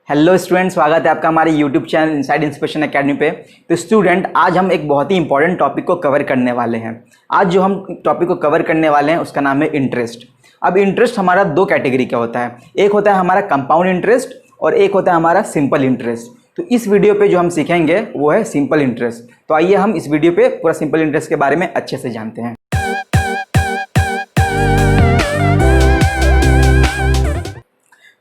Hello student, स्वागत है आपका हमारे YouTube channel inside inspiration academy पे। तो स्टूडेंट, आज हम एक बहुत ही इंपॉर्टेंट टॉपिक को कवर करने वाले हैं। आज जो हम टॉपिक को कवर करने वाले हैं उसका नाम है इंटरेस्ट। अब इंटरेस्ट हमारा दो कैटेगरी का होता है, एक होता है हमारा कंपाउंड इंटरेस्ट और एक होता है हमारा सिंपल इंटरेस्ट। तो इस वीडियो पे जो हम सीखेंगे वो है सिंपल इंटरेस्ट। तो आइए हम इस वीडियो पे पूरा सिंपल इंटरेस्ट के बारे में अच्छे से जानते हैं।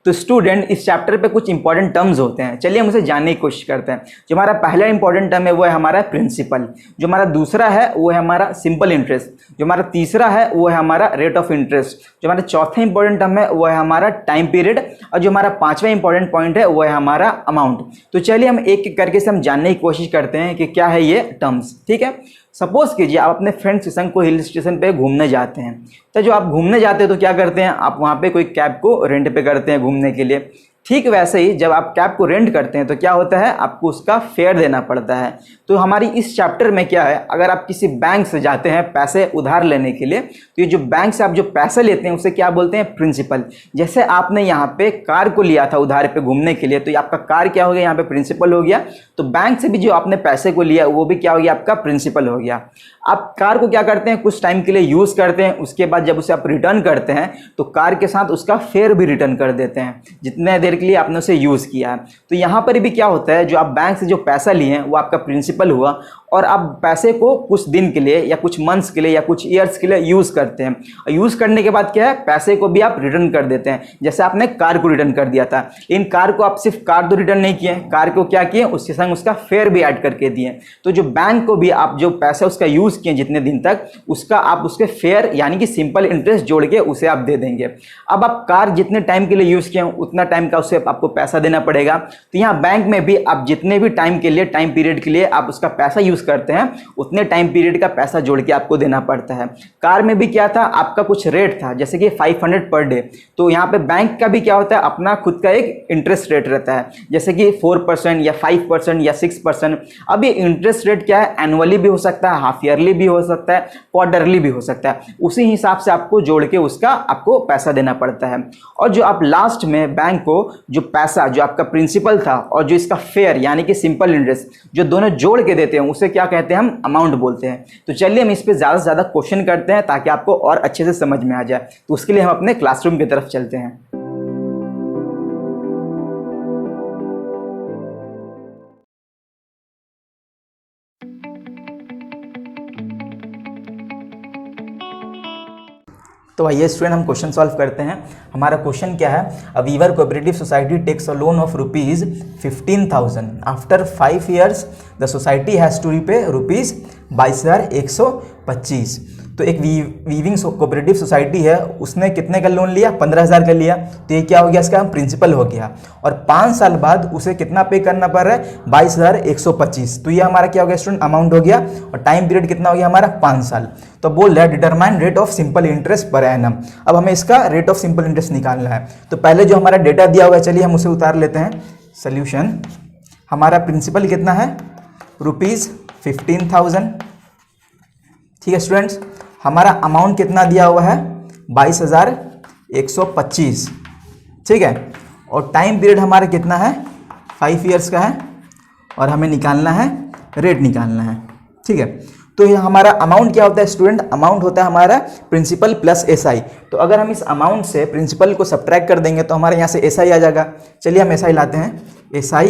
तो स्टूडेंट, इस चैप्टर पे कुछ इंपॉर्टेंट टर्म्स होते हैं, चलिए हम उसे जानने की कोशिश करते हैं। जो हमारा पहला इंपॉर्टेंट टर्म है वो है हमारा प्रिंसिपल, जो हमारा दूसरा है वो है हमारा सिंपल इंटरेस्ट, जो हमारा तीसरा है वो है हमारा रेट ऑफ इंटरेस्ट, जो हमारा चौथा इंपॉर्टेंट टर्म है वो है हमारा टाइम पीरियड, और जो हमारा पांचवा इंपॉर्टेंट पॉइंट है वो है हमारा अमाउंट। तो चलिए हम एक एक करके से हम जानने की कोशिश करते हैं कि क्या है ये टर्म्स। ठीक है, सपोज कीजिए आप अपने फ्रेंड्स के संग कोई हिल स्टेशन पे घूमने जाते हैं। तो जो आप घूमने जाते हैं तो क्या करते हैं, आप वहाँ पे कोई कैब को रेंट पे करते हैं घूमने के लिए। ठीक वैसे ही जब आप कैब को रेंट करते हैं तो क्या होता है, आपको उसका फेयर देना पड़ता है। तो हमारी इस चैप्टर में क्या है, अगर आप किसी बैंक से जाते हैं पैसे उधार लेने के लिए, तो ये जो बैंक से आप जो पैसे लेते हैं उसे क्या बोलते हैं, प्रिंसिपल। जैसे आपने यहाँ पे कार को लिया था उधार पे घूमने के लिए, तो ये आपका कार क्या हो गया, यहाँ पे प्रिंसिपल हो गया। तो बैंक से भी जो आपने पैसे को लिया वो भी क्या हो गया, आपका प्रिंसिपल हो गया। आप कार को क्या करते हैं, कुछ टाइम के लिए यूज करते हैं, उसके बाद जब उसे आप रिटर्न करते हैं तो कार के साथ उसका फेयर भी रिटर्न कर देते हैं, जितने देर के लिए आपने उसे यूज किया है। तो यहाँ पर भी क्या होता है, जो आप बैंक से जो पैसा लिए हैं वो आपका प्रिंसिपल हुआ, और आप पैसे को कुछ दिन के लिए या कुछ मंथ्स के लिए या कुछ ईयर्स के लिए यूज करते हैं। और यूज करने के बाद क्या है, पैसे को भी आप रिटर्न कर देते हैं। जैसे आपने कार को रिटर्न कर दिया था, इन कार को आप सिर्फ कार तो रिटर्न नहीं किए, कार को क्या किए, उसके संग उसका फेयर भी ऐड करके दिए। तो जो बैंक को भी आप जो पैसा उसका यूज किए जितने दिन तक, उसका आप उसके फेयर यानी कि सिंपल इंटरेस्ट जोड़ के उसे आप दे देंगे। अब आप कार जितने टाइम के लिए यूज किए उतना टाइम का उसे आपको पैसा देना पड़ेगा। तो यहाँ बैंक में भी आप जितने भी टाइम के लिए, टाइम पीरियड के लिए आप उसका पैसा यूज करते हैं, उतने टाइम पीरियड का पैसा जोड़ के आपको देना पड़ता है। कार में भी क्या था, आपका कुछ रेट था जैसे कि 500 पर डे। तो यहाँ पे बैंक का भी क्या होता है, अपना खुद का एक इंटरेस्ट रेट रहता है, जैसे कि 4% या 5% या 6%। अब ये इंटरेस्ट रेट क्या है, एनुअली भी हो सकता है, हाफ ईयरली भी हो सकता है, क्वार्टरली भी हो सकता है। उसी हिसाब से आपको जोड़ के उसका आपको पैसा देना पड़ता है। और जो आप लास्ट में बैंक को जो पैसा, जो आपका प्रिंसिपल था और जो इसका फेयर यानी कि सिंपल इंटरेस्ट, जो दोनों जोड़ के देते हैं उसे क्या कहते हैं, हम अमाउंट बोलते हैं। तो चलिए हम इस पे ज़्यादा से ज़्यादा क्वेश्चन करते हैं ताकि आपको और अच्छे से समझ में आ जाए। तो उसके लिए हम अपने क्लासरूम की तरफ चलते हैं। तो आइए स्टूडेंट हम क्वेश्चन सॉल्व करते हैं। हमारा क्वेश्चन क्या है, a weaver cooperative society takes a loan of ₹15,000 after 5 years the society has to repay ₹22,125। तो एक वीविंग कोऑपरेटिव सोसाइटी है, उसने कितने का लोन लिया, 15,000 का लिया। तो ये क्या हो गया, इसका प्रिंसिपल हो गया। और 5 साल बाद उसे कितना पे करना पड़ रहा है, 22,125। तो ये हमारा क्या हो गया स्टूडेंट, अमाउंट हो गया। और टाइम पीरियड कितना हो गया हमारा, 5 साल। तो बोल रहा है determine rate of simple interest per annum. अब हमें इसका रेट ऑफ सिंपल इंटरेस्ट निकालना है। तो पहले जो हमारा डेटा दिया हुआ है, चलिए हम उसे उतार लेते हैं। सोल्यूशन, हमारा प्रिंसिपल कितना है, ₹15,000। ठीक है स्टूडेंट्स, हमारा अमाउंट कितना दिया हुआ है, 22,125। ठीक है, और टाइम पीरियड हमारा कितना है, 5 years का है, और हमें निकालना है, रेट निकालना है। ठीक है, तो ये हमारा अमाउंट क्या होता है स्टूडेंट, अमाउंट होता है हमारा प्रिंसिपल प्लस एसआई। तो अगर हम इस अमाउंट से प्रिंसिपल को सब्ट्रैक्ट कर देंगे तो हमारे यहाँ से एसआई आ जाएगा। चलिए हम एसआई लाते हैं, SI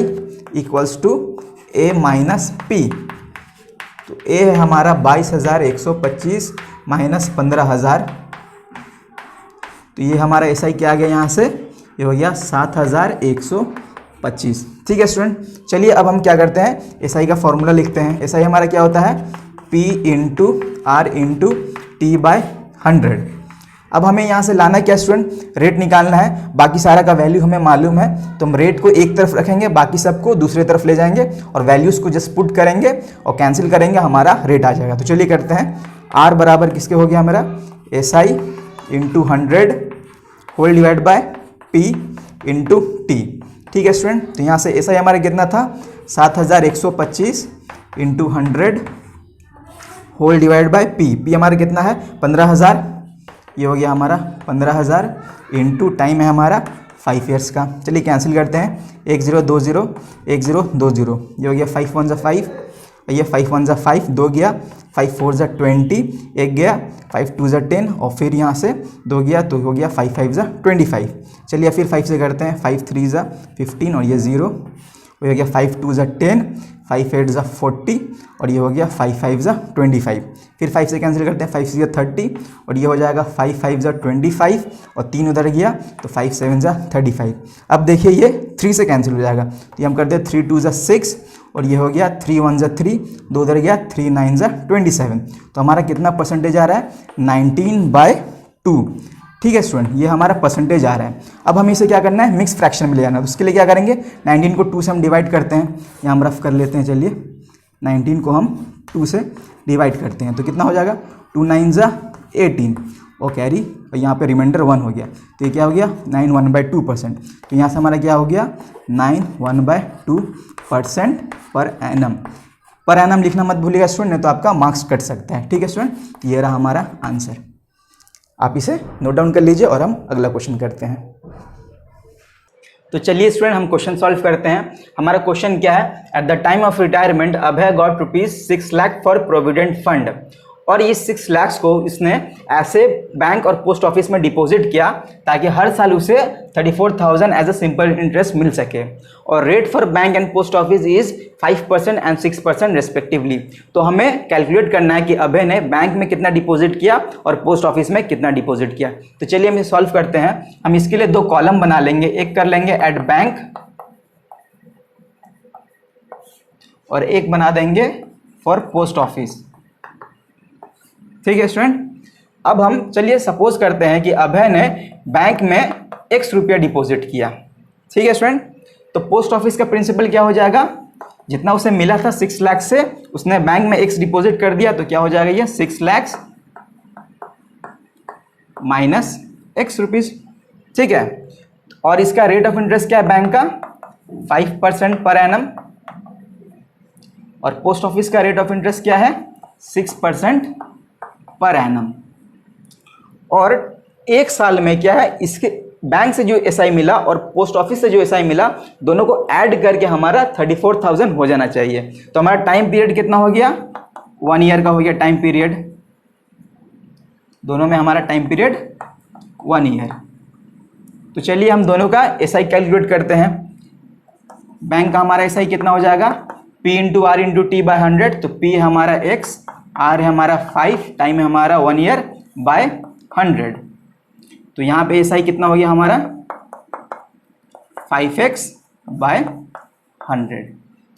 equals to A minus P. तो ए है हमारा 22,125 माइनस 15,000। तो ये हमारा एसआई क्या आ गया, यहाँ से ये हो गया 7,125। ठीक है स्टूडेंट, चलिए अब हम क्या करते हैं, एसआई का फॉर्मूला लिखते हैं। एसआई हमारा क्या होता है, P into R into T by 100। अब हमें यहाँ से लाना क्या स्टूडेंट, रेट निकालना है। बाकी सारा का वैल्यू हमें मालूम है, तो हम रेट को एक तरफ रखेंगे, बाकी सबको दूसरे तरफ ले जाएंगे और वैल्यूज़ को जस्ट पुट करेंगे और कैंसिल करेंगे, हमारा रेट आ जाएगा। तो चलिए करते हैं, R बराबर किसके हो गया मेरा, SI into 100 whole divide by P into T. ठीक है स्टूडेंट, तो यहाँ से SI हमारा कितना था, 7,125 into 100 whole divide by P हमारा कितना है, 15,000। ये हो गया हमारा 15,000 इंटू टाइम है हमारा 5 ईयर्स का। चलिए कैंसिल करते हैं, 1020 1020, ये हो गया 5 1 ज़ा 5, ये 5 1 ज़ा 5, 2 गया, 5 4 ज़ा 20, 1 गया, 5 2 ज़ा 10 और फिर यहाँ से 2 गया तो हो गया 5 5 ज़ा 25। चलिए फिर 5 से करते हैं, 5 3 ज़ा 15 और ये 0, ये हो गया 5 2 ज़ा 10, 5 8 ज़ा 40 और ये हो गया 5 5 ज़ा 25। फिर 5 से कैंसिल करते हैं, 5 6 ज़ा 30 और ये हो जाएगा 5 5 ज़ा 25 और 3 उधर गया तो 5 7 ज़ा 35। अब देखिए ये 3 से कैंसिल हो जाएगा तो ये हम करते हैं 3 2 ज़ा 6 और ये हो गया 3 1 ज़ा 3, 2 उधर गया 3 9 ज़ा 27। तो हमारा कितना परसेंटेज आ रहा है, 19/2। ठीक है स्टूडेंट, ये हमारा परसेंटेज आ रहा है। अब हमें इसे क्या करना है, मिक्स फ्रैक्शन में ले जाना है। तो उसके लिए क्या करेंगे, 19 को 2 से हम डिवाइड करते हैं, यहाँ हम रफ कर लेते हैं। चलिए 19 को हम 2 से डिवाइड करते हैं तो कितना हो जाएगा, 2 9 ज़ा 18 और कैरी और यहाँ पे रिमाइंडर 1 हो गया तो ये क्या हो गया 9 1/2%। तो यहाँ से हमारा क्या हो गया 9 1/2% पर एनम। पर एनम लिखना मत भूलिएगा स्टूडेंट, नहीं तो आपका मार्क्स कट सकता है। ठीक है स्टूडेंट, ये रहा हमारा आंसर, आप इसे नोट डाउन कर लीजिए और हम अगला क्वेश्चन करते हैं। तो चलिए स्टूडेंट हम क्वेश्चन सॉल्व करते हैं। हमारा क्वेश्चन क्या है, at the time of retirement Abhay got ₹6 lakh for provident fund. और ये 6 लाख को इसने ऐसे बैंक और पोस्ट ऑफिस में डिपॉजिट किया ताकि हर साल उसे 34,000 एज अ सिंपल इंटरेस्ट मिल सके। और rate for bank and post office is 5% and 6% respectively. तो हमें कैलकुलेट करना है कि अभय ने बैंक में कितना डिपॉजिट किया और पोस्ट ऑफिस में कितना डिपॉजिट किया। तो चलिए हम इसे सॉल्व करते हैं। हम इसके लिए 2 कॉलम बना लेंगे, एक कर लेंगे एट बैंक और एक बना देंगे फॉर पोस्ट ऑफिस। ठीक है स्टूडेंट, अब हम चलिए सपोज करते हैं कि अभय ने बैंक में X रुपया डिपॉजिट किया। ठीक है स्टूडेंट, तो पोस्ट ऑफिस का प्रिंसिपल क्या हो जाएगा, जितना उसे मिला था 6 लाख से उसने बैंक में X डिपॉजिट कर दिया तो क्या हो जाएगा ये 6 लाख माइनस X रुपीज। ठीक है, और इसका रेट ऑफ इंटरेस्ट क्या है बैंक का 5% पर एनम और पोस्ट ऑफिस का रेट ऑफ इंटरेस्ट क्या है 6% पर एनम। और एक साल में क्या है, इसके बैंक से जो एसआई मिला और पोस्ट ऑफिस से जो एसआई मिला दोनों को ऐड करके हमारा 34,000 हो जाना चाहिए। तो हमारा टाइम पीरियड कितना हो गया 1 ईयर का हो गया टाइम पीरियड, दोनों में हमारा टाइम पीरियड 1 ईयर। तो चलिए हम दोनों का एसआई कैलकुलेट करते हैं। बैंक का हमारा एसआई कितना हो जाएगा P into R into T by 100। तो P है हमारा X, R है हमारा 5, टाइम है हमारा 1 ईयर बाय 100। तो यहाँ पे एसआई कितना हो गया हमारा 5x बाय 100।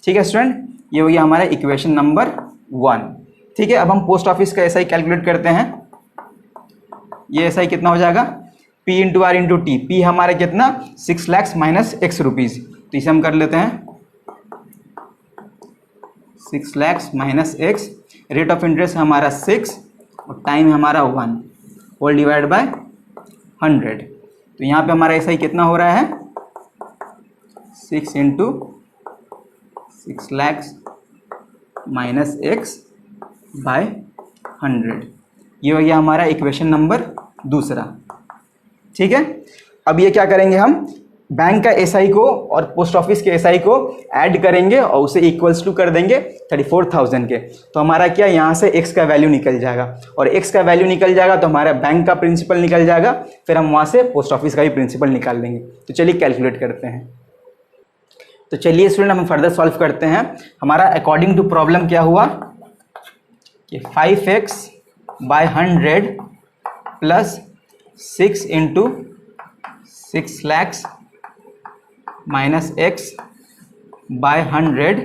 ठीक है स्टूडेंट, ये हो गया हमारा इक्वेशन नंबर 1। ठीक है, अब हम पोस्ट ऑफिस का एसआई कैलकुलेट करते हैं। ये एसआई कितना हो जाएगा P into R into T. P हमारा कितना 6 लाख माइनस X रुपीज, तो इसे हम कर लेते हैं 6 lakh minus X। Rate of interest हमारा 6 और टाइम हमारा 1 होल डिवाइड बाय 100। तो यहाँ पे हमारा एसआई कितना हो रहा है 6 into 6 lakh minus X by 100। ये हो गया हमारा इक्वेशन नंबर 2। ठीक है, अब ये क्या करेंगे हम बैंक का एसआई को और पोस्ट ऑफिस के एसआई को ऐड करेंगे और उसे इक्वल्स टू कर देंगे 34,000 के। तो हमारा क्या यहाँ से x का वैल्यू निकल जाएगा और x का वैल्यू निकल जाएगा तो हमारा बैंक का प्रिंसिपल निकल जाएगा, फिर हम वहाँ से पोस्ट ऑफिस का भी प्रिंसिपल निकाल लेंगे। तो चलिए कैलकुलेट करते हैं। तो चलिए स्टूडेंट हम फर्दर सॉल्व करते हैं। हमारा अकॉर्डिंग टू प्रॉब्लम क्या हुआ कि 5x by 100 plus 6 into 6 lakh minus X by 100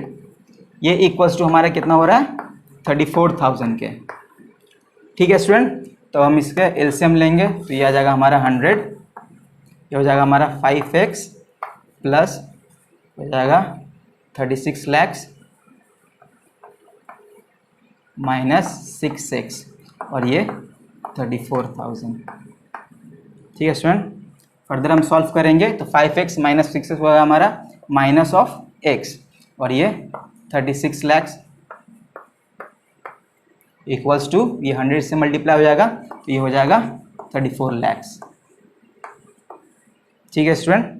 ये इक्वल्स टू हमारा कितना हो रहा है 34,000 के। ठीक है स्टूडेंट, तो हम इसका एलसीएम लेंगे तो ये आ जाएगा हमारा 100, ये हो जाएगा हमारा 5x प्लस हो जाएगा 36 लाख माइनस 6x और ये 34,000। ठीक है स्टूडेंट, फर्दर हम सॉल्व करेंगे तो 5x माइनस 6x होगा हमारा माइनस ऑफ x और ये 36 लाख इक्वल्स टू ये 100 से मल्टीप्लाई हो जाएगा तो ये हो जाएगा 34 लैक्स। ठीक है स्टूडेंट,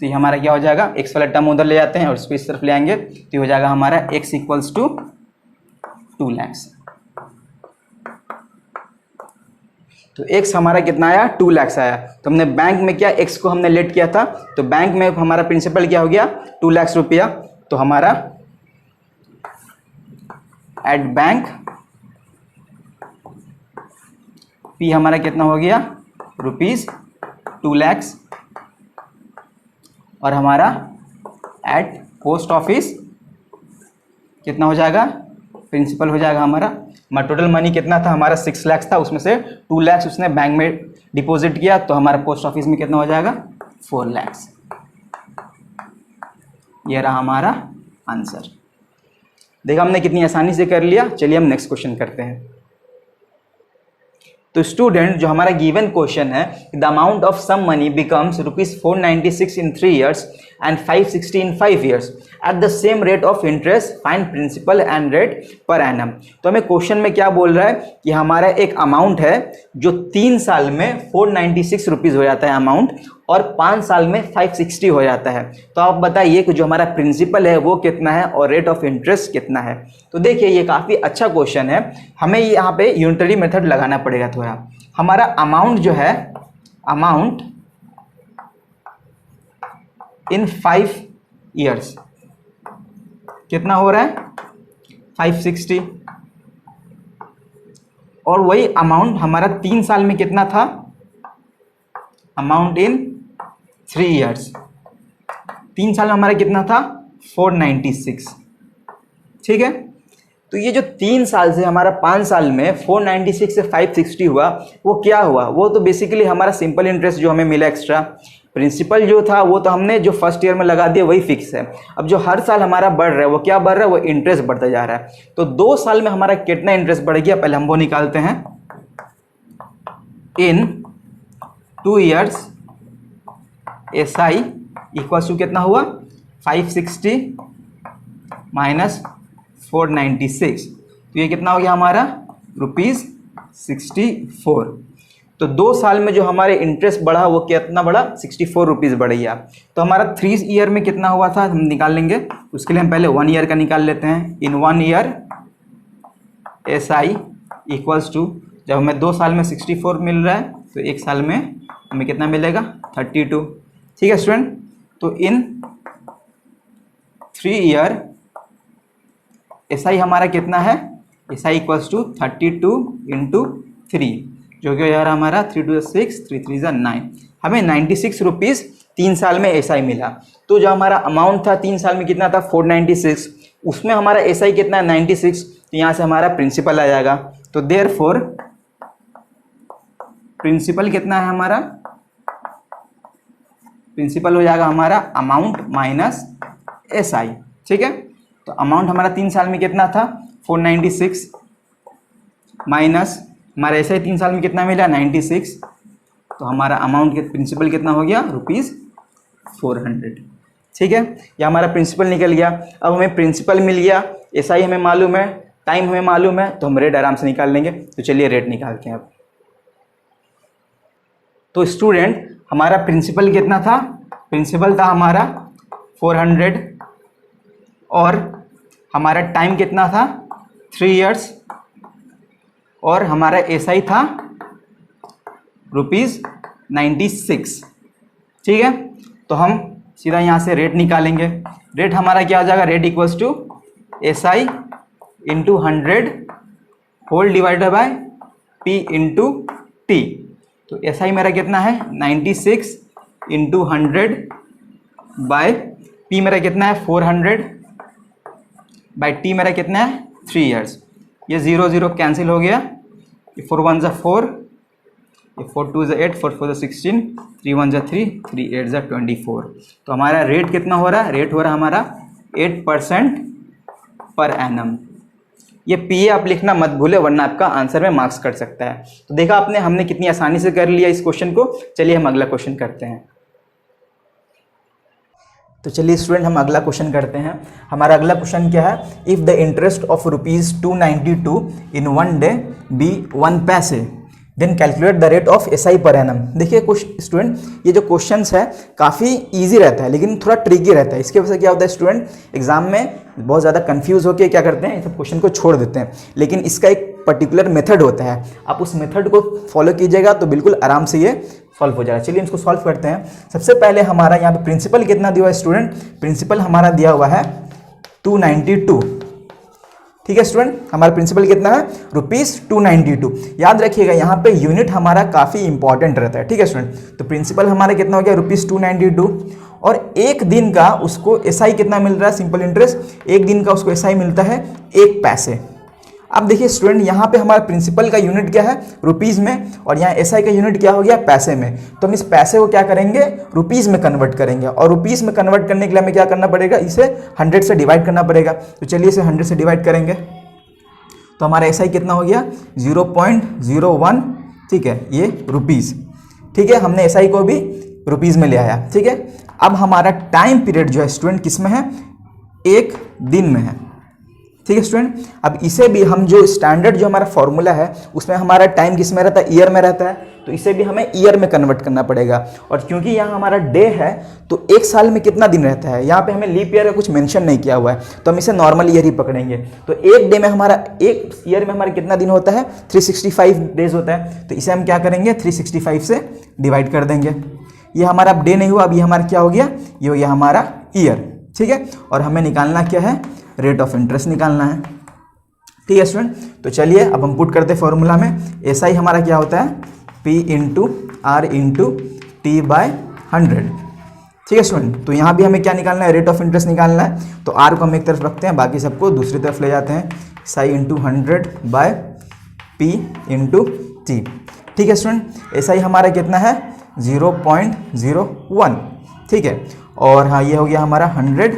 तो ये हमारा क्या हो जाएगा, एक्स वाला टर्म उधर ले जाते हैं और इसको इस तरफ ले आएंगे तो ये हो जाएगा हमारा x इक्वल्स टू 2 लैक्स। तो x हमारा कितना आया, 2 लैक्स आया। तो हमने बैंक में क्या, x को हमने लेट किया था, तो बैंक में हमारा प्रिंसिपल क्या हो गया, 2 लाख रुपया। तो हमारा एट बैंक P हमारा कितना हो गया, ₹2 लैक्स। और हमारा एट पोस्ट ऑफिस कितना हो जाएगा, प्रिंसिपल हो जाएगा हमारा टोटल मनी कितना था हमारा 6 लाख था, उसमें से 2 लाख उसने बैंक में डिपॉजिट किया, तो हमारा पोस्ट ऑफिस में कितना हो जाएगा 4 लाख। ये रहा हमारा आंसर। देखा हमने कितनी आसानी से कर लिया। चलिए हम नेक्स्ट क्वेश्चन करते हैं। तो स्टूडेंट जो हमारा गिवन क्वेश्चन है, the amount of sum money becomes ₹496 in 3 years and 560 in 5 years at the same rate of interest, find principal and rate per annum. तो हमें क्वेश्चन में क्या बोल रहा है कि हमारा एक अमाउंट है जो 3 साल में ₹496 हो जाता है अमाउंट, और 5 साल में 560 हो जाता है। तो आप बताइए कि जो हमारा प्रिंसिपल है वो कितना है और रेट ऑफ इंटरेस्ट कितना है। तो देखिए ये काफ़ी अच्छा क्वेश्चन है, हमें यहाँ पे यूनिटरी मेथड लगाना पड़ेगा थोड़ा। हमारा अमाउंट जो है, अमाउंट इन 5 years कितना हो रहा है 560, और वही अमाउंट हमारा 3 साल में कितना था, अमाउंट इन 3 years 3 साल में हमारा कितना था 496। ठीक है, तो ये जो 3 साल से हमारा 5 साल में 496 से 560 हुआ, वो क्या हुआ, वो तो बेसिकली हमारा सिंपल इंटरेस्ट जो हमें मिला एक्स्ट्रा। प्रिंसिपल जो था वो तो हमने जो फर्स्ट ईयर में लगा दिया वही फिक्स है। अब जो हर साल हमारा बढ़ रहा है वो क्या बढ़ रहा है, वो इंटरेस्ट बढ़ता जा रहा है। तो 2 साल में हमारा कितना इंटरेस्ट बढ़ गया, पहले हम वो निकालते हैं। इन 2 years SI इक्वल टू कितना हुआ 560 माइनस 496, तो ये कितना हो गया हमारा ₹64। तो 2 साल में जो हमारे इंटरेस्ट बढ़ा वो कितना बढ़ा, ₹64 बढ़ गया। तो हमारा 3 ईयर में कितना हुआ था हम निकाल लेंगे, उसके लिए हम पहले 1 ईयर का निकाल लेते हैं। इन 1 year SI इक्वल्स टू, जब हमें 2 साल में 64 मिल रहा है तो 1 साल में हमें कितना मिलेगा 32। ठीक है स्टूडेंट, तो इन 3 year SI हमारा कितना है, SI इक्वल्स टू 32 इंटू 3, जो कि यार हमारा 3 2 6 3 3 9, हमें ₹96 3 साल में SI मिला। तो जो हमारा अमाउंट था 3 साल में कितना था 496, उसमें हमारा SI कितना है 96, तो यहाँ से हमारा प्रिंसिपल आ जाएगा। तो देयरफॉर प्रिंसिपल कितना है हमारा, प्रिंसिपल हो जाएगा हमारा अमाउंट माइनस SI। ठीक है, तो अमाउंट हमारा 3 साल में कितना था 496 माइनस हमारा SI 3 साल में कितना मिला 96, तो हमारा अमाउंट के प्रिंसिपल कितना हो गया ₹400। ठीक है, ये हमारा प्रिंसिपल निकल गया। अब हमें प्रिंसिपल मिल गया, SI हमें मालूम है, टाइम हमें मालूम है, तो हम रेट आराम से निकाल लेंगे। तो चलिए रेट निकालते हैं अब। तो स्टूडेंट हमारा प्रिंसिपल कितना था, प्रिंसिपल था हमारा 400, और हमारा टाइम कितना था 3 years, और हमारा SI था ₹96। ठीक है, तो हम सीधा यहाँ से रेट निकालेंगे। रेट हमारा क्या हो जाएगा, rate equals to SI into 100 whole divided by P into T। तो SI मेरा कितना है 96 इंटू 100 बाय P मेरा कितना है 400 बाय T मेरा कितना है 3 years। ये 0 0 कैंसिल हो गया, ये 4 1 ज़ा 4, ये 4 2 ज़ा 8, 4 4 ज़ा 16, 3 1 ज़ा 3, 3 8 ज़ा 24। तो हमारा रेट कितना हो रहा है, रेट हो रहा है हमारा 8% पर एनम। ये PA आप लिखना मत भूले, वरना आपका आंसर में मार्क्स कट सकता है। तो देखा आपने, हमने कितनी आसानी से कर लिया इस क्वेश्चन को। चलिए हम अगला क्वेश्चन करते हैं। तो चलिए स्टूडेंट हम अगला क्वेश्चन करते हैं। हमारा अगला क्वेश्चन क्या है, if the interest of ₹292 in 1 day be 1 पैसे, then calculate the rate of SI per annum. देखिए कुछ स्टूडेंट, ये जो क्वेश्चंस है काफ़ी इजी रहता है लेकिन थोड़ा ट्रिकी रहता है। इसके वजह से क्या होता है, स्टूडेंट एग्जाम में बहुत ज़्यादा कंफ्यूज होकर क्या करते हैं, इस सब क्वेश्चन को छोड़ देते हैं। लेकिन इसका एक पर्टिकुलर मेथड होता है, आप उस मेथड को फॉलो कीजिएगा तो बिल्कुल आराम से ये सॉल्व हो जाएगा। चलिए इसको सॉल्व करते हैं। सबसे पहले हमारा यहाँ पे प्रिंसिपल कितना दिया हुआ है स्टूडेंट, प्रिंसिपल हमारा दिया हुआ है 292। ठीक है स्टूडेंट, हमारा प्रिंसिपल कितना है, ₹292। याद रखिएगा यहाँ पे यूनिट हमारा काफ़ी इंपॉर्टेंट रहता है। ठीक है स्टूडेंट, तो प्रिंसिपल हमारा कितना हो गया, ₹292 और एक दिन का उसको एसआई कितना मिल रहा है, सिंपल इंटरेस्ट, एक दिन का उसको एसआई मिलता है 1 पैसे। अब देखिए स्टूडेंट, यहाँ पे हमारा प्रिंसिपल का यूनिट क्या है, रुपीज़ में, और यहाँ एसआई का यूनिट क्या हो गया, पैसे में। तो हम इस पैसे को क्या करेंगे, रुपीज़ में कन्वर्ट करेंगे, और रुपीज़ में कन्वर्ट करने के लिए हमें क्या करना पड़ेगा, इसे 100 से डिवाइड करना पड़ेगा। तो चलिए इसे 100 से डिवाइड करेंगे तो हमारा एसआई कितना हो गया, 0.01। ठीक है, ये रुपीज़। ठीक है, हमने एसआई को भी रुपीज़ में ले आया। ठीक है, अब हमारा टाइम पीरियड जो है स्टूडेंट किस में है, 1 दिन में है। ठीक है स्टूडेंट, अब इसे भी हम जो स्टैंडर्ड जो हमारा फॉर्मूला है उसमें हमारा टाइम किस में रहता है, ईयर में रहता है, तो इसे भी हमें ईयर में कन्वर्ट करना पड़ेगा। और क्योंकि यहाँ हमारा डे है तो एक साल में कितना दिन रहता है, यहाँ पे हमें लीप ईयर का कुछ मेंशन नहीं किया हुआ है तो हम इसे नॉर्मल ईयर ही पकड़ेंगे। तो एक डे में हमारा, एक ईयर में हमारा कितना दिन होता है, 365 डेज होता है। तो इसे हम क्या करेंगे, 365 से डिवाइड कर देंगे। ये हमारा अब डे नहीं हुआ, अब ये हमारा क्या हो गया, ये हो गया हमारा ईयर। ठीक है, और हमें निकालना क्या है, रेट ऑफ इंटरेस्ट निकालना है। ठीक है स्टूडेंट, तो चलिए अब हम पुट करते हैं फॉर्मूला में। एसआई हमारा क्या होता है, P into R into T/100। ठीक है स्टूडेंट, तो यहाँ भी हमें क्या निकालना है, रेट ऑफ इंटरेस्ट निकालना है। तो R को हम एक तरफ रखते हैं, बाकी सबको दूसरी तरफ ले जाते हैं, SI into 100/P into T। ठीक है स्टूडेंट, SI हमारा कितना है, 0.01। ठीक है, और हाँ ये हो गया हमारा 100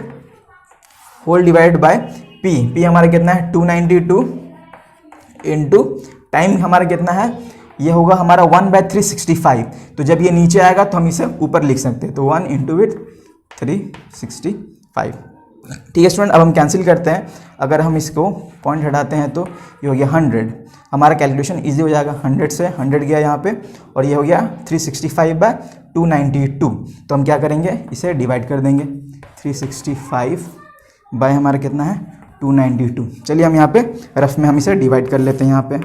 होल डिवाइड बाय P हमारा कितना है, 292 इंटू टाइम हमारा कितना है, ये होगा हमारा 1/365। तो जब ये नीचे आएगा तो हम इसे ऊपर लिख सकते हैं, तो 1 इंटू विथ 365। ठीक है स्टूडेंट, अब हम कैंसिल करते हैं। अगर हम इसको पॉइंट हटाते हैं तो ये हो गया 100। हमारा कैलकुलेशन इजी हो जाएगा, 100 से 100 गया यहाँ पे, और ये हो गया 365/292। तो हम क्या करेंगे, इसे डिवाइड कर देंगे, 365 बाय हमारा कितना है, 292। चलिए हम यहाँ पे रफ में हम इसे डिवाइड कर लेते हैं यहाँ पे।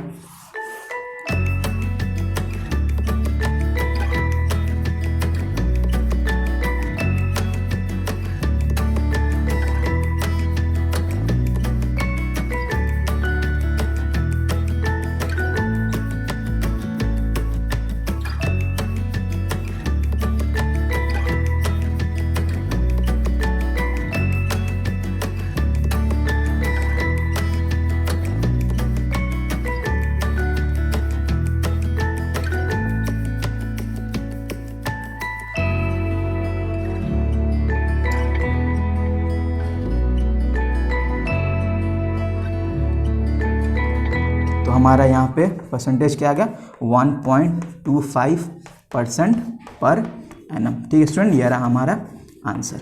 तो हमारा यहाँ पे परसेंटेज क्या आ गया, 1.25% पर एनम। ठीक है स्टूडेंट, ये रहा हमारा आंसर।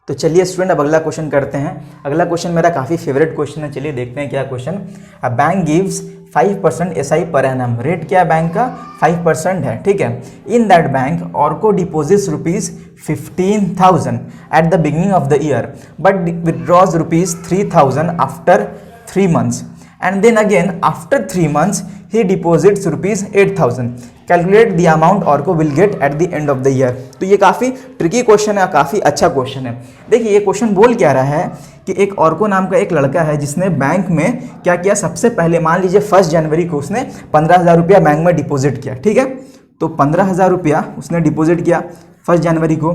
तो चलिए स्टूडेंट अब अगला क्वेश्चन करते हैं। अगला क्वेश्चन मेरा काफ़ी फेवरेट क्वेश्चन है, चलिए देखते हैं क्या question. A bank gives 5% SI per annum. Rate क्या है बैंक का, 5% है। ठीक है, इन दैट बैंक ऑर्को deposits ₹15,000 at the beginning of the year but withdraws ₹3,000 after 3 months and then again after 3 months he deposits ₹8,000. Calculate the amount Orko will get at the end of the year. तो ये काफ़ी tricky question है, काफ़ी अच्छा question है। देखिए ये question बोल क्या रहा है कि एक ऑर्को नाम का एक लड़का है जिसने बैंक में क्या किया, सबसे पहले मान लीजिए 1 जनवरी को उसने 15,000 रुपया बैंक में डिपॉजिट किया। ठीक है, तो 15,000 रुपया उसने डिपॉजिट किया 1 जनवरी को,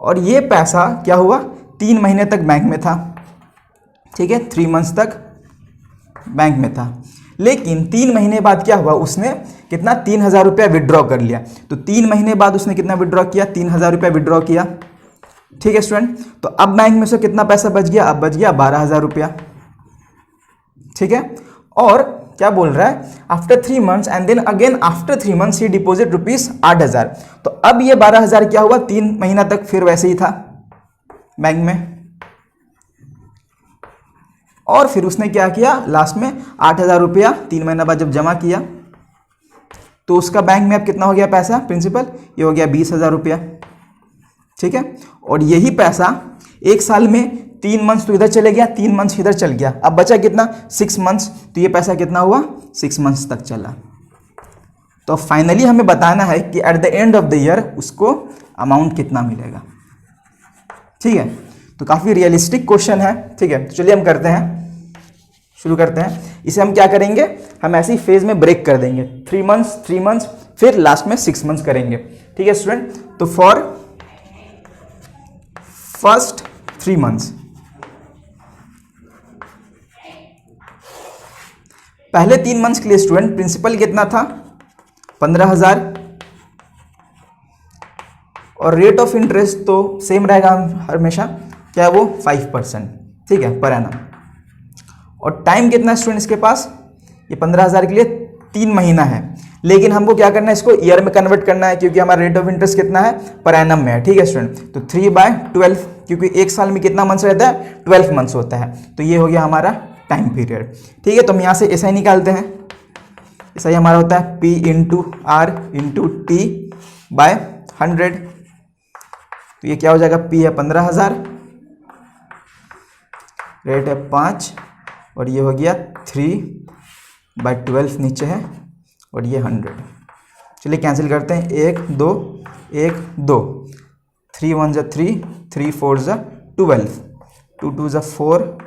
और ये पैसा क्या हुआ, 3 महीने तक बैंक में था। ठीक है, 3 months तक बैंक में था। लेकिन 3 महीने बाद क्या हुआ, उसने कितना, 3,000 रुपया विड्रॉ कर लिया। तो 3 महीने बाद उसने कितना विड्रॉ किया, 3,000 रुपया विड्रॉ किया। ठीक है स्टूडेंट, तो अब बैंक में से कितना पैसा बच गया, अब बच गया 12,000 रुपया। ठीक है, और क्या बोल रहा है, after 3 months and then again after 3 months he deposit ₹8,000। तो अब ये 12,000 क्या हुआ, 3 महीना तक फिर वैसे ही था बैंक में, और फिर उसने क्या किया, लास्ट में 8,000 रुपया 3 महीना बाद जब जमा किया तो उसका बैंक में अब कितना हो गया पैसा प्रिंसिपल, ये हो गया 20,000 रुपया, ठीक है। और यही पैसा एक साल में 3 मंथ्स तो इधर चले गया, 3 मंथ्स इधर चल गया, अब बचा कितना 6 मंथ्स, तो ये पैसा कितना हुआ 6 मंथ्स तक चला। तो फाइनली हमें बताना है कि at the end of the year उसको अमाउंट कितना मिलेगा, ठीक है। तो काफ़ी रियलिस्टिक क्वेश्चन है, ठीक है। तो चलिए हम करते हैं, शुरू करते हैं। इसे हम क्या करेंगे, हम ऐसे ही फेज में ब्रेक कर देंगे, 3 मंथ्स 3 मंथ्स, फिर लास्ट में 6 मंथ्स करेंगे, ठीक है स्टूडेंट। तो फॉर फर्स्ट 3 मंथ्स, पहले 3 मंथ्स के लिए स्टूडेंट प्रिंसिपल कितना था 15,000, और रेट ऑफ इंटरेस्ट तो सेम रहेगा हमेशा, क्या है वो 5%, ठीक है, पर एनम। और टाइम कितना स्टूडेंट इसके पास, ये 15,000 के लिए 3 महीना है, लेकिन हमको क्या करना है, इसको ईयर में कन्वर्ट करना है, क्योंकि हमारा रेट ऑफ इंटरेस्ट कितना है पर एनम में है, ठीक है स्टूडेंट। तो 3/12, क्योंकि एक साल में कितना मंथ्स रहता है 12 मंथ्स होता है, तो ये हो गया हमारा टाइम पीरियड, ठीक है। तो हम यहाँ से ऐसा ही निकालते हैं, ऐसा ही हमारा होता है P into R into T by 100। तो ये क्या हो जाएगा, P है 15,000, रेट है 5, और ये हो गया 3/12 नीचे है, और ये 100। चलिए कैंसिल करते हैं, 1 2 1 2, 3 1 जा 3, 3 4 जा 12, 2 2 जा 4,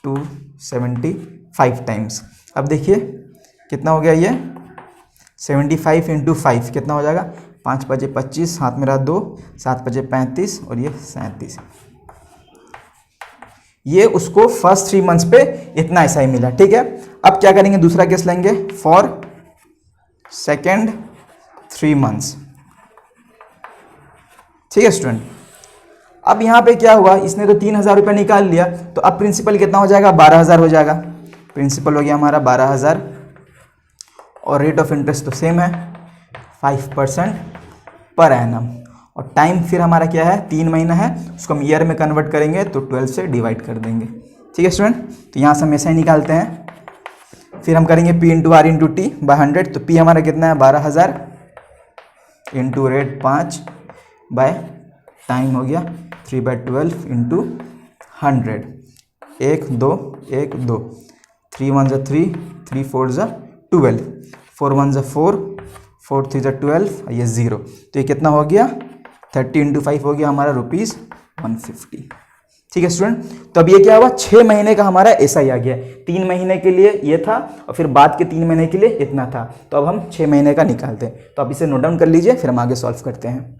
275 टाइम्स। अब देखिए कितना हो गया, ये 75 इंटू 5 कितना हो जाएगा, 5 5 25, हाथ में रहा 2, 7 5 35, और ये 37। ये उसको फर्स्ट 3 मंथ्स पे इतना ऐसा ही मिला, ठीक है। अब क्या करेंगे, दूसरा केस लेंगे फॉर सेकेंड 3 मंथ्स, ठीक है स्टूडेंट। अब यहाँ पे क्या हुआ, इसने तो 3,000 रुपया निकाल लिया, तो अब प्रिंसिपल कितना हो जाएगा 12,000 हो जाएगा, प्रिंसिपल हो गया हमारा 12,000, और रेट ऑफ इंटरेस्ट तो सेम है 5% पर एनम, और टाइम फिर हमारा क्या है 3 महीना है, उसको हम ईयर में कन्वर्ट करेंगे तो 12 से डिवाइड कर देंगे, ठीक है स्टूडेंट। तो यहाँ से हम ऐसा ही निकालते हैं, फिर हम करेंगे P into R into T by 100। तो P हमारा कितना है 12,000 इंटू रेट 5 बाय टाइम हो गया 3/12 इंटू 100, 1 2 1 2, 3 1 जा 3, 3 4 जा 12, 4 1 जा 4, 4 3 जा 12, ये 0। तो ये कितना हो गया 30 इंटू 5 हो गया हमारा ₹150, ठीक है स्टूडेंट। तो अब ये क्या हुआ, 6 महीने का हमारा ऐसा ही आ गया, 3 महीने के लिए ये था और फिर बाद के 3 महीने के लिए इतना था, तो अब हम 6 महीने का निकालते हैं। तो आप इसे नोट डाउन कर लीजिए, फिर हम आगे सॉल्व करते हैं।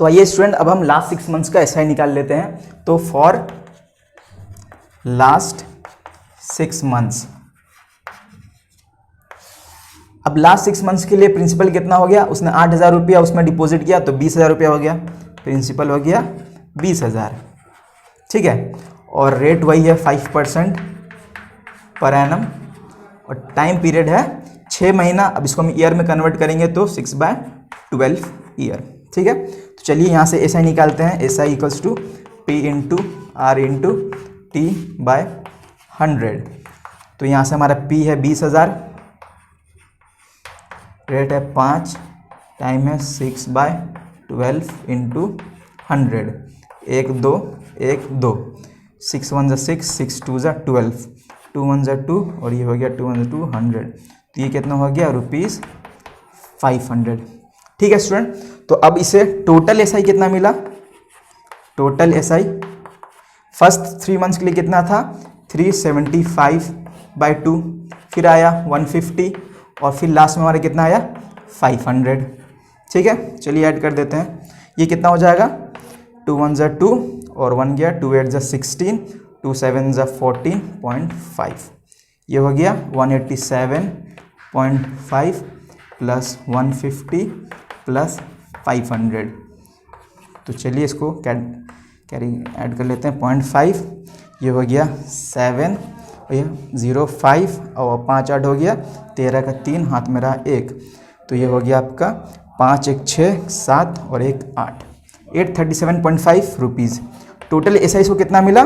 तो आइए स्टूडेंट, अब हम लास्ट 6 मंथ्स का ऐसा ही निकाल लेते हैं। तो फॉर लास्ट 6 मंथ्स, अब लास्ट 6 मंथ्स के लिए प्रिंसिपल कितना हो गया, उसने 8,000 रुपया उसमें डिपॉजिट किया, तो 20,000 रुपया हो गया, प्रिंसिपल हो गया 20,000, ठीक है। और रेट वही है 5% पर एनम, और टाइम पीरियड है 6 महीना। अब इसको हम ईयर में कन्वर्ट करेंगे तो 6/12 ईयर, ठीक है। तो चलिए यहाँ से ऐसा ही निकालते हैं, ऐसा equals to P into R into T by 100। तो यहाँ से हमारा P है 20,000, रेट है 5, टाइम है 6/12 इंटू 100, 1 2 1 2, 6 1 जा 6, 6 2 जा 12, 2 1 जा 2, और ये हो गया 2 1 जा 2, 100। तो ये कितना हो गया ₹500, ठीक है स्टूडेंट। तो अब इसे टोटल एसआई कितना मिला, टोटल एसआई फर्स्ट 3 मंथ्स के लिए कितना था 375/2, फिर आया 150, और फिर लास्ट में हमारा कितना आया 500, ठीक है। चलिए ऐड कर देते हैं, ये कितना हो जाएगा 2 1 जा 2, और 1 गया, 2 8 जा 16, 2 7 जा 14.5, ये हो गया 187.5 प्लस 150 प्लस 500। तो चलिए इसको कैरी ऐड कर लेते हैं, 0.5, ये हो गया 7, और ये 0.5, और 5 8 हो गया 13 का 3, हाथ में रहा 1, तो ये हो गया आपका 5 1 6 7 और 1 8, 837.5 रुपीज़। टोटल एसआई को कितना मिला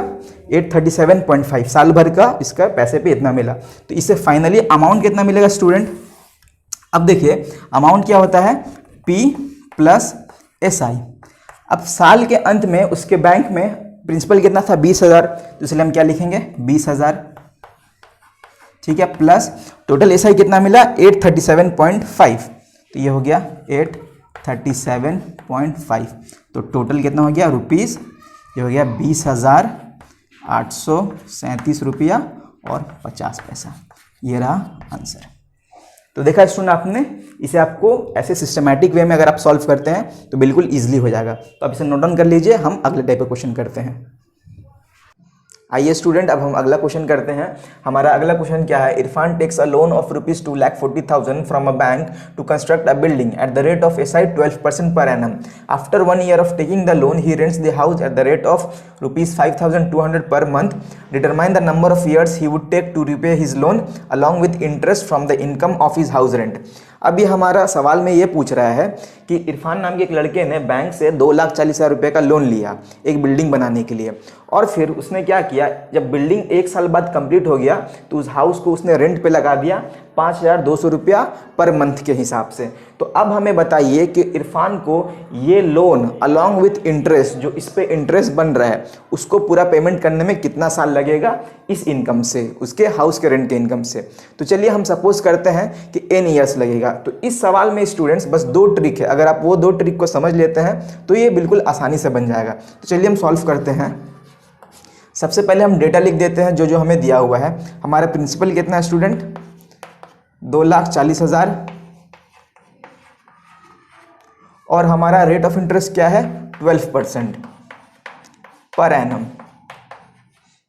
837.5, साल भर का इसका पैसे पे इतना मिला। तो इससे फाइनली अमाउंट कितना मिलेगा स्टूडेंट, अब देखिए अमाउंट क्या होता है, P प्लस SI। अब साल के अंत में उसके बैंक में प्रिंसिपल कितना था, 20,000, तो इसलिए हम क्या लिखेंगे 20,000, ठीक है, प्लस टोटल SI कितना मिला 837.5, तो ये हो गया 837.5, तो टोटल कितना हो गया रुपीज़, ये हो गया 20,837 रुपया और 50 पैसा। ये रहा आंसर। तो देखा स्टूडेंट आपने, इसे आपको ऐसे सिस्टमैटिक वे में अगर आप सॉल्व करते हैं तो बिल्कुल ईजिली हो जाएगा। तो आप इसे नोट डाउन कर लीजिए, हम अगले टाइप का क्वेश्चन करते हैं। आइए स्टूडेंट, अब हम अगला क्वेश्चन करते हैं। हमारा अगला क्वेश्चन क्या है, Irfan takes a loan of ₹2,40,000 from a bank to construct a building at the rate of SI 12% per annum. After 1 year of taking the loan, he rents the house at the rate of ₹5,200 per month. Determine the number of years he would take to repay his loan along with interest from the income of his house rent. अब ये हमारा सवाल में ये पूछ रहा है कि इरफान नाम के एक लड़के ने बैंक से 2,40,000 रुपये का लोन लिया एक बिल्डिंग बनाने के लिए, और फिर उसने क्या किया, जब बिल्डिंग 1 साल बाद कंप्लीट हो गया तो उस हाउस को उसने रेंट पे लगा दिया 5,200 रुपया पर मंथ के हिसाब से। तो अब हमें बताइए कि इरफान को ये लोन अलॉन्ग विथ इंटरेस्ट, जो इस पे इंटरेस्ट बन रहा है, उसको पूरा पेमेंट करने में कितना साल लगेगा इस इनकम से, उसके हाउस के रेंट के इनकम से। तो चलिए हम सपोज करते हैं कि n ईयर्स लगेगा। तो इस सवाल में स्टूडेंट्स बस 2 ट्रिक है, अगर आप वो 2 ट्रिक को समझ लेते हैं तो ये बिल्कुल आसानी से बन जाएगा। तो चलिए हम सॉल्व करते हैं। सबसे पहले हम डेटा लिख देते हैं जो जो हमें दिया हुआ है। हमारा प्रिंसिपल कितना है स्टूडेंट, 2,40,000, और हमारा रेट ऑफ इंटरेस्ट क्या है 12% पर एनम।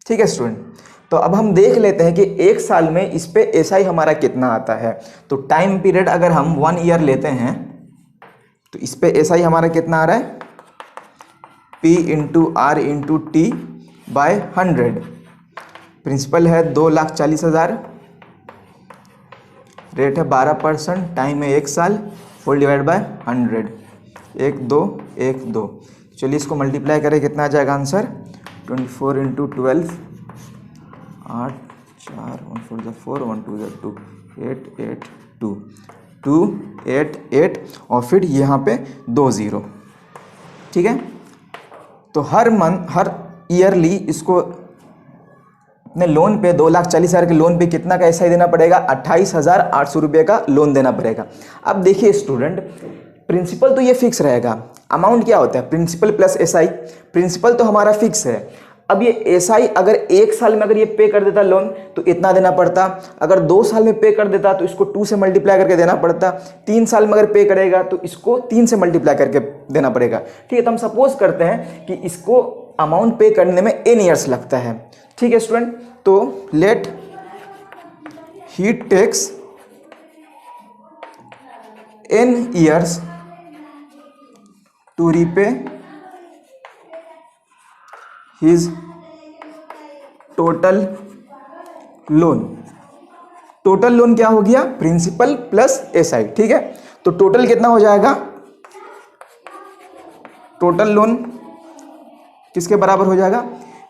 ठीक है स्टूडेंट, तो अब हम देख लेते हैं कि 1 साल में इस पे SI हमारा कितना आता है। तो टाइम पीरियड अगर हम 1 ईयर लेते हैं तो इस पे SI हमारा कितना आ रहा है, P into R into T by 100। Principal है 2,40,000, रेट है 12%, टाइम है 1 साल, फुल डिवाइड बाय 100, 1 2 1 2। चलिए इसको मल्टीप्लाई करें, कितना आ जाएगा आंसर, 24 इंटू 12, 8 4 1 4 4 1 2 2 8 8 2 2 8 8 और फिर यहाँ पे 2 0। ठीक है, तो हर ईयरली इसको अपने लोन पे 2,40,000 के लोन पे कितना का SI देना पड़ेगा, 28,800 रुपये का लोन देना पड़ेगा। अब देखिए स्टूडेंट, प्रिंसिपल तो ये फिक्स रहेगा, अमाउंट क्या होता है प्रिंसिपल प्लस SI। प्रिंसिपल तो हमारा फिक्स है। अब ये SI अगर 1 साल में अगर ये पे कर देता लोन तो इतना देना पड़ता, अगर 2 साल में पे कर देता तो इसको 2 से मल्टीप्लाई करके देना पड़ता, 3 साल में अगर पे करेगा तो इसको 3 से मल्टीप्लाई करके देना पड़ेगा। ठीक है, तो हम सपोज करते हैं कि इसको अमाउंट पे करने में n ईयर्स लगता है। ठीक है स्टूडेंट, तो let he takes n years to repay his total loan. Total loan क्या हो गया, प्रिंसिपल प्लस SI। ठीक है, तो टोटल कितना हो जाएगा, टोटल लोन किसके बराबर हो जाएगा,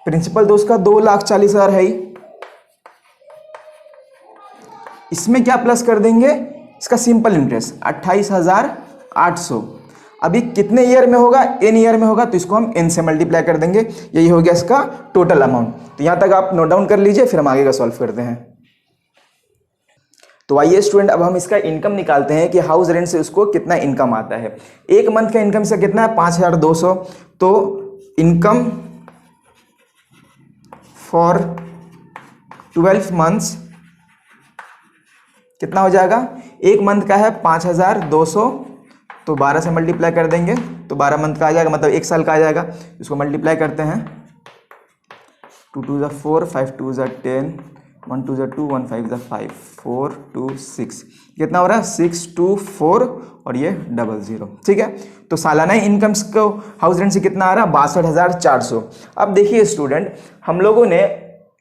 प्रिंसिपल तो उसका 2,40,000 है ही, इसमें क्या प्लस कर देंगे, इसका सिंपल इंटरेस्ट 28,800। अभी कितने ईयर में होगा, n ईयर में होगा, तो इसको हम n से मल्टीप्लाई कर देंगे, यही हो गया इसका टोटल अमाउंट। तो यहां तक आप नोट डाउन कर लीजिए, फिर हम आगे का सॉल्व करते हैं। तो आइए स्टूडेंट, अब हम इसका इनकम निकालते हैं कि हाउस रेंट से उसको कितना इनकम आता है। 1 मंथ का इनकम से कितना है 5,200, तो इनकम फॉर 12 मंथ्स कितना हो जाएगा, 1 मंथ का है 5,200, तो 12 से मल्टीप्लाई कर देंगे तो 12 मंथ का आ जाएगा, मतलब 1 साल का आ जाएगा। इसको मल्टीप्लाई करते हैं, 2 2 4 5 2 10 1 2 2 1 5 5 4 2 6, कितना हो रहा है 624 और ये 00। ठीक है, तो सालाना इनकम्स को हाउस रेंट से कितना आ रहा है 62,400। अब देखिए स्टूडेंट, हम लोगों ने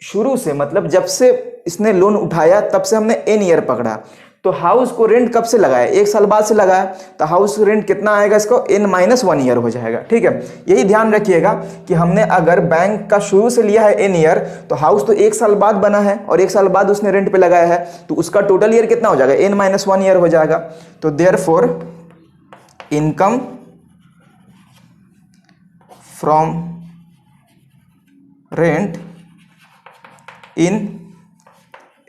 शुरू से मतलब जब से इसने लोन उठाया तब से हमने n ईयर पकड़ा, तो हाउस को रेंट कब से लगाया, 1 साल बाद से लगाया, तो हाउस रेंट कितना आएगा इसको, n-1 ईयर हो जाएगा। ठीक है, यही ध्यान रखिएगा कि हमने अगर बैंक का शुरू से लिया है n ईयर, तो हाउस तो 1 साल बाद बना है और 1 साल बाद उसने रेंट पे लगाया है, तो उसका टोटल ईयर कितना हो जाएगा, n-1 ईयर हो जाएगा। तो therefore income from rent in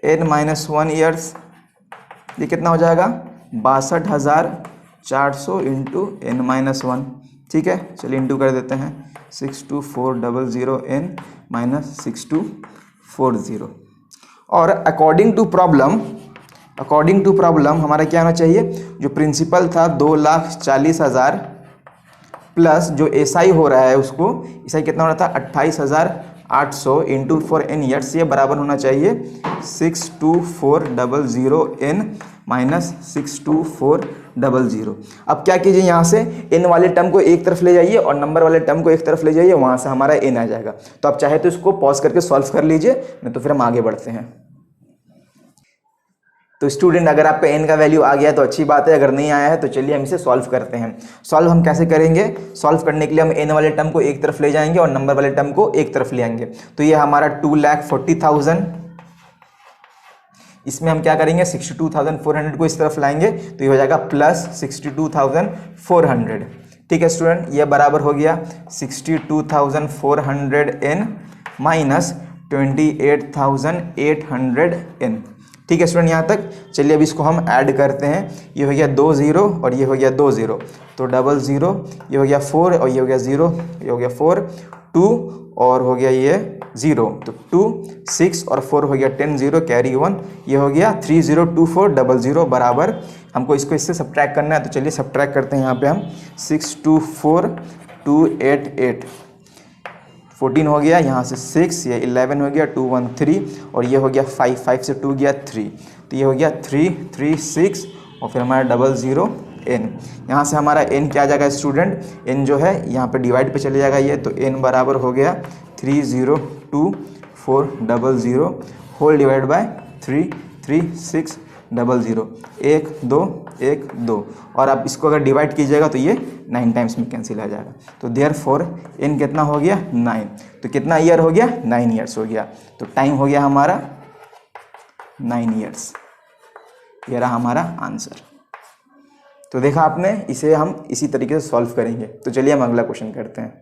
n-1 years, ये कितना हो जाएगा, 62,400 इंटू n-1। ठीक है, चलिए इंटू कर देते हैं, 62400 n-6240। और अकॉर्डिंग टू प्रॉब्लम हमारा क्या होना चाहिए, जो प्रिंसिपल था 2,40,000 प्लस जो एसआई हो रहा है उसको, एसआई कितना होना था 28,800 इंटू 4 n ईयर्स, ये बराबर होना चाहिए 62400 n-62400। अब क्या कीजिए, यहाँ से n वाले टर्म को एक तरफ ले जाइए और नंबर वाले टर्म को एक तरफ ले जाइए, वहाँ से हमारा n आ जाएगा। तो आप चाहे तो इसको पॉज करके सॉल्व कर लीजिए, नहीं तो फिर हम आगे बढ़ते हैं। तो स्टूडेंट अगर आपका n का वैल्यू आ गया तो अच्छी बात है, अगर नहीं आया है तो चलिए हम इसे सॉल्व करते हैं। सॉल्व हम कैसे करेंगे, सॉल्व करने के लिए हम n वाले टर्म को एक तरफ ले जाएंगे और नंबर वाले टर्म को एक तरफ ले आएंगे। तो ये हमारा 2,40,000, इसमें हम क्या करेंगे 62,400 को इस तरफ लाएंगे, तो ये हो जाएगा प्लस 62,400। ठीक है स्टूडेंट, ये बराबर हो गया 62,400 n माइनस 28,800 n। ठीक है स्टूडेंट, यहाँ तक। चलिए अब इसको हम ऐड करते हैं, ये हो गया 2 0 और ये हो गया 2 0, तो 00, ये हो गया 4 और ये हो गया 0, ये हो गया 4, 2 और हो गया ये 0, तो 2 6 और 4 हो गया 10 0 कैरी 1, ये हो गया 302400 बराबर, हमको इसको इससे सब्ट्रैक्ट करना है। तो चलिए सब्ट्रैक्ट करते हैं, यहाँ पे हम 624288 14 हो गया, यहाँ से 6, ये 11 हो गया, 2 1 3 और ये हो गया 5, 5 से 2 गया 3, तो ये हो गया 3 3 6 और फिर हमारा 00 n। यहाँ से हमारा n क्या आ जाएगा स्टूडेंट, n जो है यहाँ पे डिवाइड पे चले जाएगा ये, तो n बराबर हो गया 302400 होल डिवाइड बाय 33600, 1 2 1 2, और आप इसको अगर डिवाइड कीजिएगा तो ये 9 टाइम्स में कैंसिल आ जाएगा। तो देयरफॉर n कितना हो गया 9, तो कितना ईयर हो गया 9 ईयर्स हो गया, तो टाइम हो गया हमारा 9 ईयर्स। ये रहा हमारा आंसर। तो देखा आपने, इसे हम इसी तरीके से सॉल्व करेंगे। तो चलिए हम अगला क्वेश्चन करते हैं।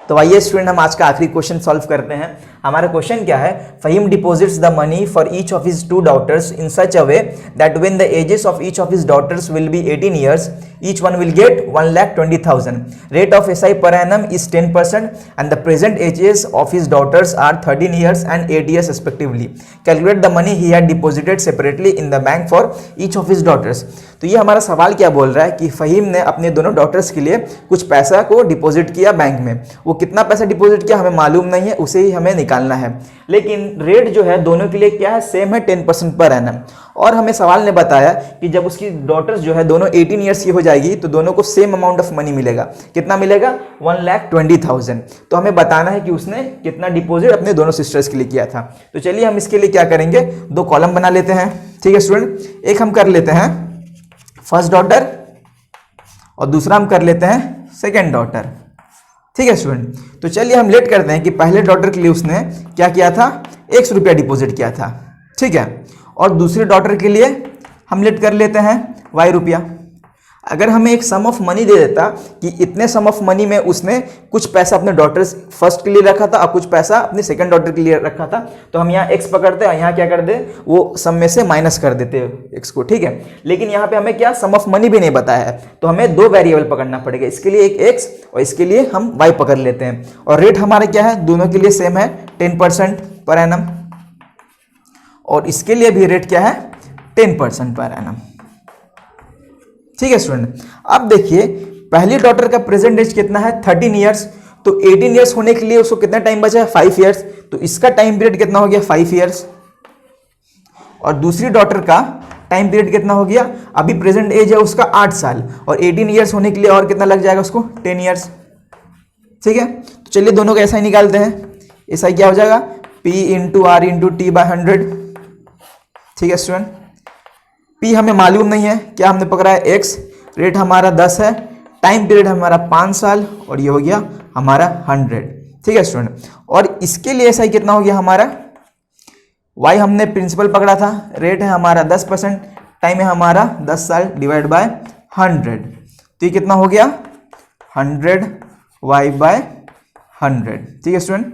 तो आइए स्टूडेंट हम आज का आखिरी क्वेश्चन सॉल्व करते हैं। हमारा क्वेश्चन क्या है, Fahim deposits the money for each of his 2 daughters in such a way that when the ages of each of his daughters will be 18 years, each one will get 1,20,000. Rate of SI per annum is 10% and the present ages of his daughters are 13 years and 8 years respectively. Calculate the money he had deposited separately in the bank for each of his daughters. तो ये हमारा सवाल क्या बोल रहा है कि फहीम ने अपने दोनों डॉटर्स के लिए कुछ पैसा को डिपॉजिट किया बैंक में। वो कितना पैसा डिपॉजिट किया हमें मालूम नहीं है, उसे ही हमें निकालना है। लेकिन रेट जो है दोनों के लिए क्या है, सेम है 10% पर एनम। और हमें सवाल ने बताया कि जब उसकी डॉटर्स जो है दोनों 18 ईयर्स की हो जाएगी तो दोनों को सेम अमाउंट ऑफ मनी मिलेगा। कितना मिलेगा, 1,20,000। तो हमें बताना है कि उसने कितना डिपॉजिट अपने दोनों सिस्टर्स के लिए किया था। तो चलिए हम इसके लिए क्या करेंगे, 2 कॉलम बना लेते हैं। ठीक है स्टूडेंट, एक हम कर लेते हैं फर्स्ट डॉटर और दूसरा हम कर लेते हैं सेकेंड डॉटर। ठीक है स्टूडेंट, तो चलिए हम लेट करते हैं कि पहले डॉटर के लिए उसने क्या किया था, 100 रुपया डिपॉजिट किया था। ठीक है, और दूसरे डॉटर के लिए हम लेट कर लेते हैं y रुपया। अगर हमें एक सम ऑफ मनी दे देता कि इतने सम ऑफ मनी में उसने कुछ पैसा अपने डॉटर्स फर्स्ट के लिए रखा था और कुछ पैसा अपने सेकंड डॉटर के लिए रखा था, तो हम यहाँ x पकड़ते और यहाँ क्या कर दे, वो सम में से माइनस कर देते x को। ठीक है, लेकिन यहाँ पे हमें क्या सम ऑफ मनी भी नहीं बताया है, तो हमें 2 वेरिएबल पकड़ना पड़ेगा। इसके लिए एक x और इसके लिए हम y पकड़ लेते हैं। और रेट हमारा क्या है, दोनों के लिए सेम है 10% पर एनम, और इसके लिए भी रेट क्या है 10% पर एनम। ठीक है स्टूडेंट, अब देखिए पहली डॉटर का प्रेजेंट एज कितना है 13 इयर्स, तो 18 इयर्स होने के लिए उसको कितना टाइम बचा है 5 इयर्स, तो इसका टाइम पीरियड कितना हो गया 5 इयर्स। और दूसरी डॉटर का टाइम पीरियड कितना हो गया, अभी प्रेजेंट एज है उसका 8 साल और 18 इयर्स होने के लिए और कितना लग जाएगा उसको 10 इयर्स। ठीक है, तो चलिए दोनों का ऐसा ही निकालते हैं। ऐसा क्या हो जाएगा P × R × T/100। ठीक है स्टूडेंट, P हमें मालूम नहीं है, क्या हमने पकड़ा है x, रेट हमारा 10 है, टाइम पीरियड हमारा 5 साल और ये हो गया हमारा 100। ठीक है स्टूडेंट, और इसके लिए SI कितना हो गया हमारा, y हमने प्रिंसिपल पकड़ा था, रेट है हमारा 10%, टाइम है हमारा 10 साल डिवाइड बाय 100, तो ये कितना हो गया 100y/100। ठीक है स्टूडेंट,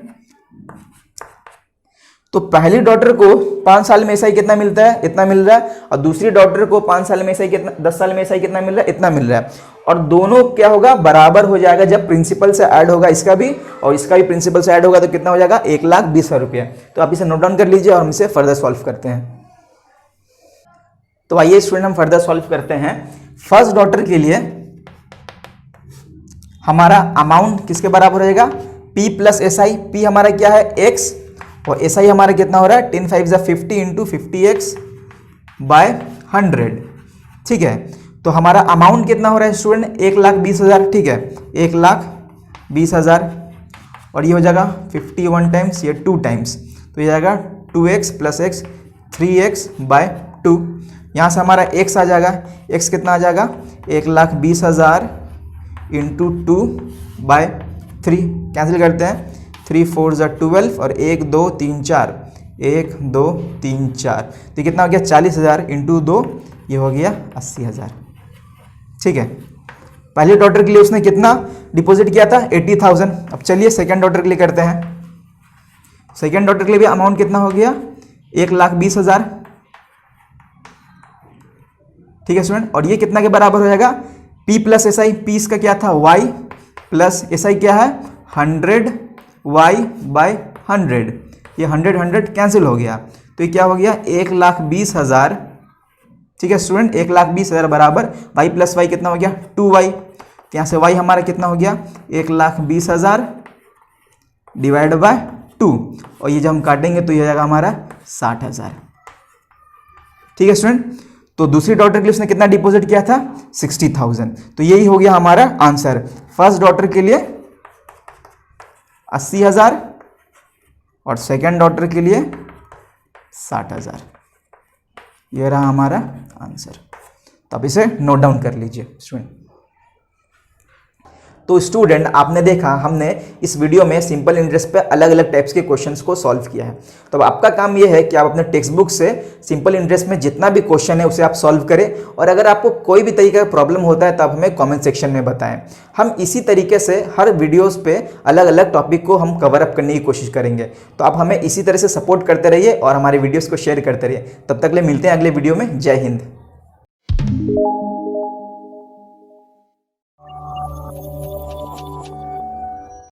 तो पहली डॉटर को 5 साल में SI कितना मिलता है, इतना मिल रहा है, और दूसरी डॉटर को 5 साल में SI कितना, 10 साल में SI कितना मिल रहा है, इतना मिल रहा है, और दोनों क्या होगा बराबर हो जाएगा जब प्रिंसिपल से ऐड होगा इसका भी और इसका भी प्रिंसिपल से ऐड होगा, तो कितना हो जाएगा 1,20,000 रुपया। तो आप इसे नोट डाउन कर लीजिए और हम इसे फर्दर सॉल्व करते हैं। तो आइए स्टूडेंट हम फर्दर सॉल्व करते हैं। फर्स्ट डॉटर के लिए हमारा अमाउंट किसके बराबर हो जाएगा, P प्लस SI। P हमारा क्या है x और SI हमारा कितना हो रहा है 10 5 50 इंटू 50x/100। ठीक है, तो हमारा अमाउंट कितना हो रहा है स्टूडेंट 1,20,000। ठीक है, 1,20,000 और ये हो जाएगा 51 टाइम्स, ये 2 टाइम्स, तो ये जाएगा 2x प्लस x 3x/2। यहाँ से हमारा x आ जाएगा, x कितना आ जाएगा 1,20,000 इंटू 2/3, कैंसिल करते हैं, 3 4 12 और 1 2 3 4, 1 2 3 4, तो कितना हो गया 40,000 इंटू 2, ये हो गया 80,000। ठीक है, पहले डॉटर के लिए उसने कितना डिपॉजिट किया था 80,000। अब चलिए सेकेंड डॉटर के लिए करते हैं। सेकेंड डॉटर के लिए भी अमाउंट कितना हो गया 1,20,000। ठीक है स्टूडेंट, और ये कितना के बराबर हो जाएगा P प्लस SI। P इसका क्या था y प्लस SI क्या है 100y/100, ये 100 कैंसिल हो गया, तो ये क्या हो गया 1,20,000। ठीक है स्टूडेंट, 1,20,000 बराबर y प्लस y कितना हो गया 2y, तो यहाँ से y हमारा कितना हो गया 1,20,000 डिवाइड बाय 2, और ये जब हम काटेंगे तो ये हो जाएगा हमारा 60,000। ठीक है स्टूडेंट, तो दूसरी डॉटर के लिए उसने कितना डिपॉजिट किया था 60,000, तो यही हो गया हमारा आंसर। फर्स्ट डॉटर के लिए 80,000 और सेकेंड डॉटर के लिए 60,000, ये रहा हमारा आंसर। तो आप इसे नोट डाउन कर लीजिए स्टूडेंट। तो स्टूडेंट आपने देखा हमने इस वीडियो में सिंपल इंटरेस्ट पे अलग अलग टाइप्स के क्वेश्चंस को सॉल्व किया है। तो अब आपका काम ये है कि आप अपने टेक्स्ट बुक से सिंपल इंटरेस्ट में जितना भी क्वेश्चन है उसे आप सॉल्व करें, और अगर आपको कोई भी तरीके का प्रॉब्लम होता है तो आप हमें कमेंट सेक्शन में बताएं। हम इसी तरीके से हर वीडियोज़ पे अलग अलग टॉपिक को हम कवर अप करने की कोशिश करेंगे। तो आप हमें इसी तरह से सपोर्ट करते रहिए और हमारे वीडियोज़ को शेयर करते रहिए। तब तक ले मिलते हैं अगले वीडियो में। जय हिंद।